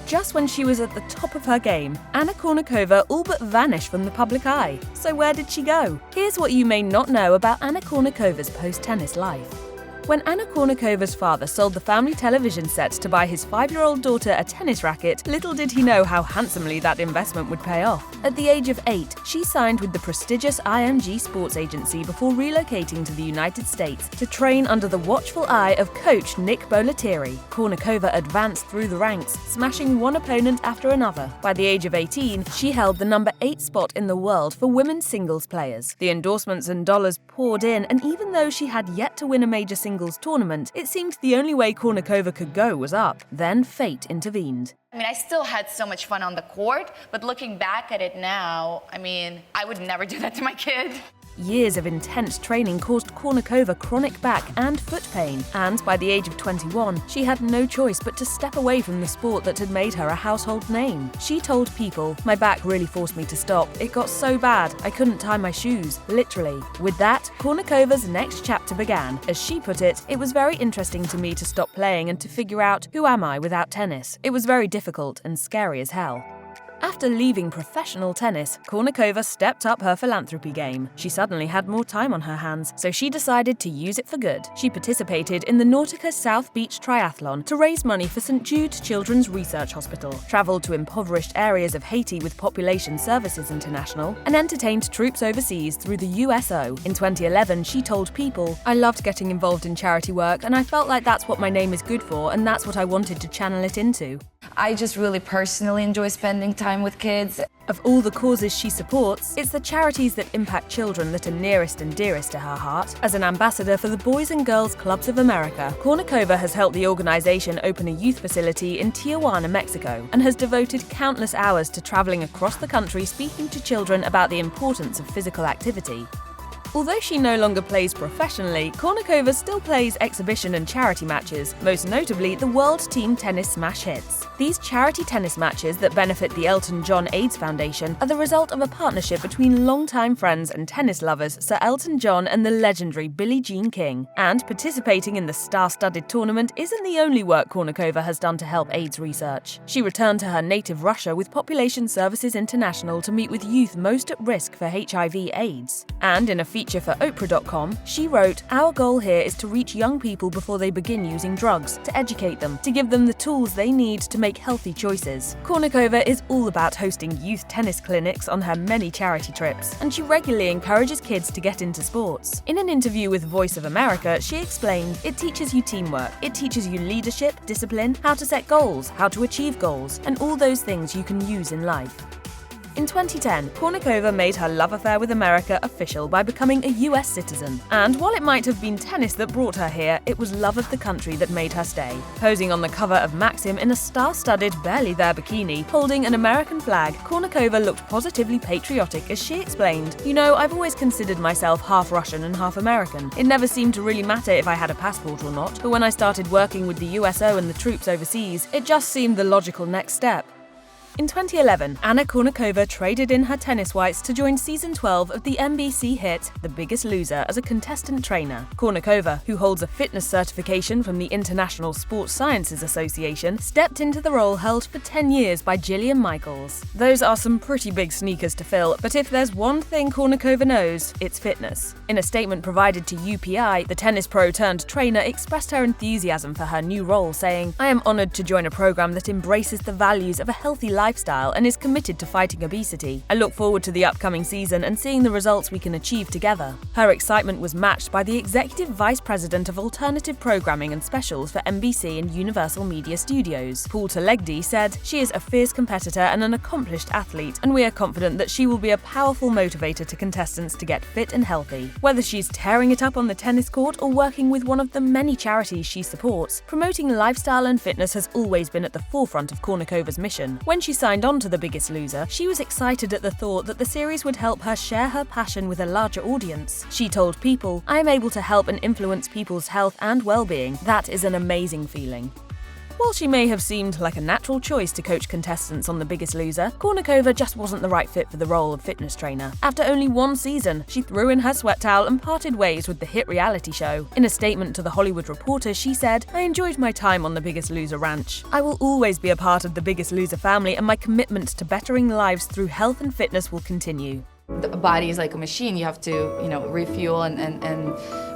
Just when she was at the top of her game, Anna Kournikova all but vanished from the public eye. So where did she go? Here's what you may not know about Anna Kournikova's post-tennis life. When Anna Kournikova's father sold the family television set to buy his 5-year-old daughter a tennis racket, little did he know how handsomely that investment would pay off. At the age of 8, she signed with the prestigious IMG Sports Agency before relocating to the United States to train under the watchful eye of coach Nick Bollettieri. Kournikova advanced through the ranks, smashing one opponent after another. By the age of 18, she held the number 8 spot in the world for women's singles players. The endorsements and dollars poured in, and even though she had yet to win a major singles tournament, it seemed the only way Kournikova could go was up. Then fate intervened. I still had so much fun on the court, but looking back at it now, I would never do that to my kid. Years of intense training caused Kournikova chronic back and foot pain, and by the age of 21, she had no choice but to step away from the sport that had made her a household name. She told people, "My back really forced me to stop. It got so bad, I couldn't tie my shoes," literally. With that, Kournikova's next chapter began. As she put it, "It was very interesting to me to stop playing and to figure out, who am I without tennis? It was very difficult and scary as hell." After leaving professional tennis, Kournikova stepped up her philanthropy game. She suddenly had more time on her hands, so she decided to use it for good. She participated in the Nautica South Beach Triathlon to raise money for St. Jude Children's Research Hospital, traveled to impoverished areas of Haiti with Population Services International, and entertained troops overseas through the USO. In 2011, she told people, "I loved getting involved in charity work, and I felt like that's what my name is good for, and that's what I wanted to channel it into." I just really personally enjoy spending time with kids. Of all the causes she supports, it's the charities that impact children that are nearest and dearest to her heart. As an ambassador for the Boys and Girls Clubs of America, Kournikova has helped the organization open a youth facility in Tijuana, Mexico, and has devoted countless hours to traveling across the country speaking to children about the importance of physical activity. Although she no longer plays professionally, Kournikova still plays exhibition and charity matches, most notably the World Team Tennis Smash Hits. These charity tennis matches that benefit the Elton John AIDS Foundation are the result of a partnership between longtime friends and tennis lovers Sir Elton John and the legendary Billie Jean King. And participating in the star-studded tournament isn't the only work Kournikova has done to help AIDS research. She returned to her native Russia with Population Services International to meet with youth most at risk for HIV/AIDS. And in a feature for Oprah.com, she wrote, "Our goal here is to reach young people before they begin using drugs, to educate them, to give them the tools they need to make healthy choices." Kournikova is all about hosting youth tennis clinics on her many charity trips, and she regularly encourages kids to get into sports. In an interview with Voice of America, she explained, "It teaches you teamwork, it teaches you leadership, discipline, how to set goals, how to achieve goals, and all those things you can use in life." In 2010, Kournikova made her love affair with America official by becoming a US citizen. And while it might have been tennis that brought her here, it was love of the country that made her stay. Posing on the cover of Maxim in a star-studded, barely there bikini, holding an American flag, Kournikova looked positively patriotic as she explained, I've always considered myself half Russian and half American. It never seemed to really matter if I had a passport or not, but when I started working with the USO and the troops overseas, it just seemed the logical next step." In 2011, Anna Kournikova traded in her tennis whites to join season 12 of the NBC hit The Biggest Loser as a contestant trainer. Kournikova, who holds a fitness certification from the International Sports Sciences Association, stepped into the role held for 10 years by Jillian Michaels. Those are some pretty big sneakers to fill, but if there's one thing Kournikova knows, it's fitness. In a statement provided to UPI, the tennis pro turned trainer expressed her enthusiasm for her new role, saying, "I am honored to join a program that embraces the values of a healthy lifestyle and is committed to fighting obesity. I look forward to the upcoming season and seeing the results we can achieve together." Her excitement was matched by the Executive Vice President of Alternative Programming and Specials for NBC and Universal Media Studios. Paul Telegdi said, "She is a fierce competitor and an accomplished athlete, and we are confident that she will be a powerful motivator to contestants to get fit and healthy. Whether she's tearing it up on the tennis court or working with one of the many charities she supports, promoting lifestyle and fitness has always been at the forefront of Kournikova's mission." When she signed on to The Biggest Loser, she was excited at the thought that the series would help her share her passion with a larger audience. She told people, "I am able to help and influence people's health and well-being. That is an amazing feeling." While she may have seemed like a natural choice to coach contestants on The Biggest Loser, Kournikova just wasn't the right fit for the role of fitness trainer. After only one season, she threw in her sweat towel and parted ways with the hit reality show. In a statement to The Hollywood Reporter, she said, "I enjoyed my time on The Biggest Loser ranch. I will always be a part of The Biggest Loser family, and my commitment to bettering lives through health and fitness will continue." The body is like a machine. You have to, refuel and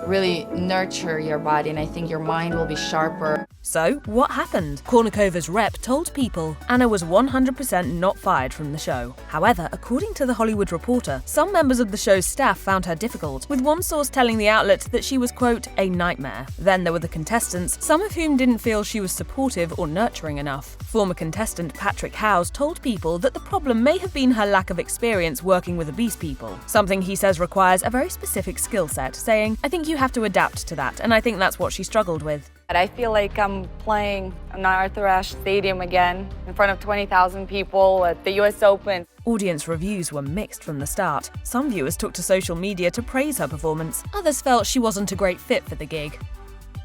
really nurture your body, and I think your mind will be sharper. So, what happened? Kournikova's rep told People Anna was 100% not fired from the show. However, according to The Hollywood Reporter, some members of the show's staff found her difficult, with one source telling the outlet that she was, quote, "a nightmare." Then there were the contestants, some of whom didn't feel she was supportive or nurturing enough. Former contestant Patrick Howes told People that the problem may have been her lack of experience working with obese people, something he says requires a very specific skill set, saying, "I think you have to adapt to that, and I think that's what she struggled with." I feel like I'm playing in Arthur Ashe Stadium again in front of 20,000 people at the US Open. Audience reviews were mixed from the start. Some viewers took to social media to praise her performance. Others felt she wasn't a great fit for the gig.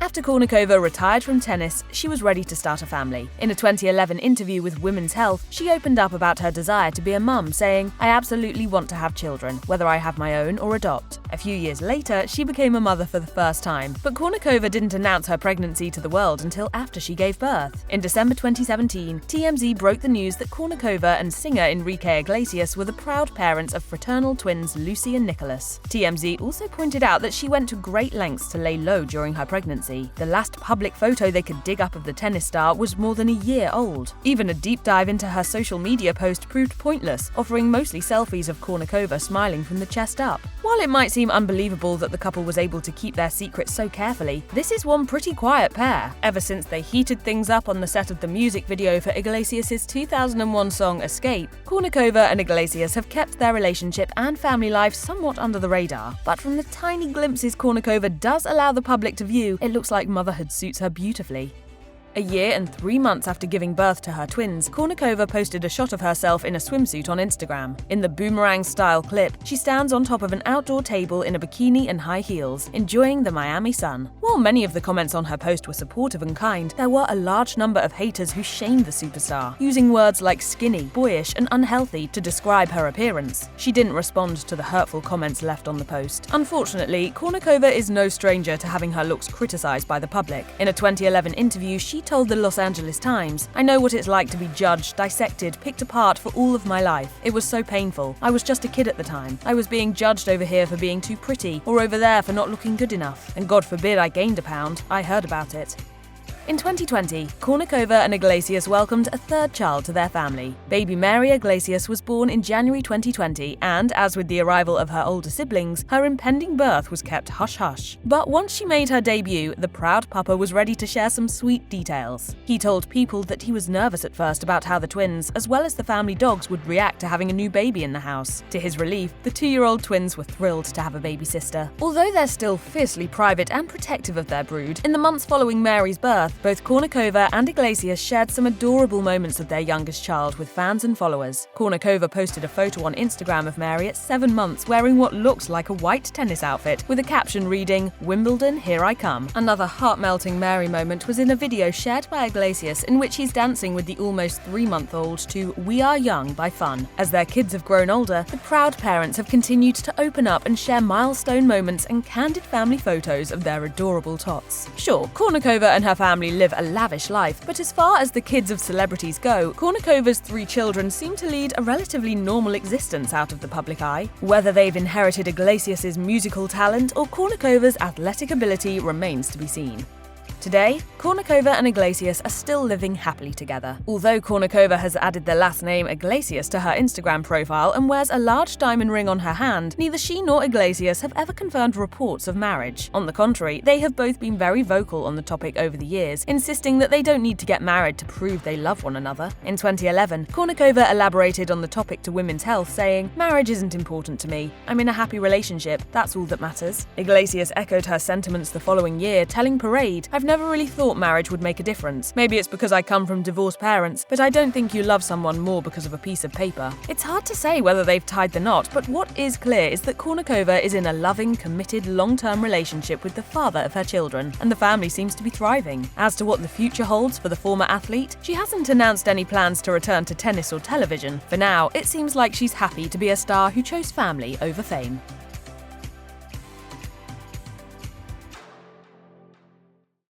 After Kournikova retired from tennis, she was ready to start a family. In a 2011 interview with Women's Health, she opened up about her desire to be a mum, saying, "I absolutely want to have children, whether I have my own or adopt." A few years later, she became a mother for the first time, but Kournikova didn't announce her pregnancy to the world until after she gave birth. In December 2017, TMZ broke the news that Kournikova and singer Enrique Iglesias were the proud parents of fraternal twins Lucy and Nicholas. TMZ also pointed out that she went to great lengths to lay low during her pregnancy. The last public photo they could dig up of the tennis star was more than a year old. Even a deep dive into her social media post proved pointless, offering mostly selfies of Kournikova smiling from the chest up. While it might seem unbelievable that the couple was able to keep their secret so carefully, this is one pretty quiet pair. Ever since they heated things up on the set of the music video for Iglesias' 2001 song Escape, Kournikova and Iglesias have kept their relationship and family life somewhat under the radar. But from the tiny glimpses Kournikova does allow the public to view, it looks like motherhood suits her beautifully. A year and 3 months after giving birth to her twins, Kournikova posted a shot of herself in a swimsuit on Instagram. In the boomerang-style clip, she stands on top of an outdoor table in a bikini and high heels, enjoying the Miami sun. While many of the comments on her post were supportive and kind, there were a large number of haters who shamed the superstar, using words like skinny, boyish, and unhealthy to describe her appearance. She didn't respond to the hurtful comments left on the post. Unfortunately, Kournikova is no stranger to having her looks criticized by the public. In a 2011 interview, she told the Los Angeles Times, "I know what it's like to be judged, dissected, picked apart for all of my life. It was so painful. I was just a kid at the time. I was being judged over here for being too pretty, or over there for not looking good enough. And God forbid I gained a pound. I heard about it." In 2020, Kournikova and Iglesias welcomed a third child to their family. Baby Mary Iglesias was born in January 2020, and as with the arrival of her older siblings, her impending birth was kept hush-hush. But once she made her debut, the proud papa was ready to share some sweet details. He told People that he was nervous at first about how the twins, as well as the family dogs, would react to having a new baby in the house. To his relief, the 2-year-old twins were thrilled to have a baby sister. Although they're still fiercely private and protective of their brood, in the months following Mary's birth, both Kournikova and Iglesias shared some adorable moments of their youngest child with fans and followers. Kournikova posted a photo on Instagram of Mary at 7 months wearing what looks like a white tennis outfit, with a caption reading, "Wimbledon, here I come." Another heart-melting Mary moment was in a video shared by Iglesias in which he's dancing with the almost 3-month-old to "We Are Young" by Fun. As their kids have grown older, the proud parents have continued to open up and share milestone moments and candid family photos of their adorable tots. Sure, Kournikova and her family live a lavish life, but as far as the kids of celebrities go, Kournikova's 3 children seem to lead a relatively normal existence out of the public eye. Whether they've inherited Iglesias' musical talent or Kournikova's athletic ability remains to be seen. Today, Kournikova and Iglesias are still living happily together. Although Kournikova has added the last name Iglesias to her Instagram profile and wears a large diamond ring on her hand, neither she nor Iglesias have ever confirmed reports of marriage. On the contrary, they have both been very vocal on the topic over the years, insisting that they don't need to get married to prove they love one another. In 2011, Kournikova elaborated on the topic to Women's Health, saying, "Marriage isn't important to me. I'm in a happy relationship. That's all that matters." Iglesias echoed her sentiments the following year, telling Parade, "I've never really thought marriage would make a difference. Maybe it's because I come from divorced parents, but I don't think you love someone more because of a piece of paper. It's hard to say whether they've tied the knot, but what is clear is that Kournikova is in a loving, committed, long-term relationship with the father of her children, and the family seems to be thriving. As to what the future holds for the former athlete, she hasn't announced any plans to return to tennis or television. For now, it seems like she's happy to be a star who chose family over fame.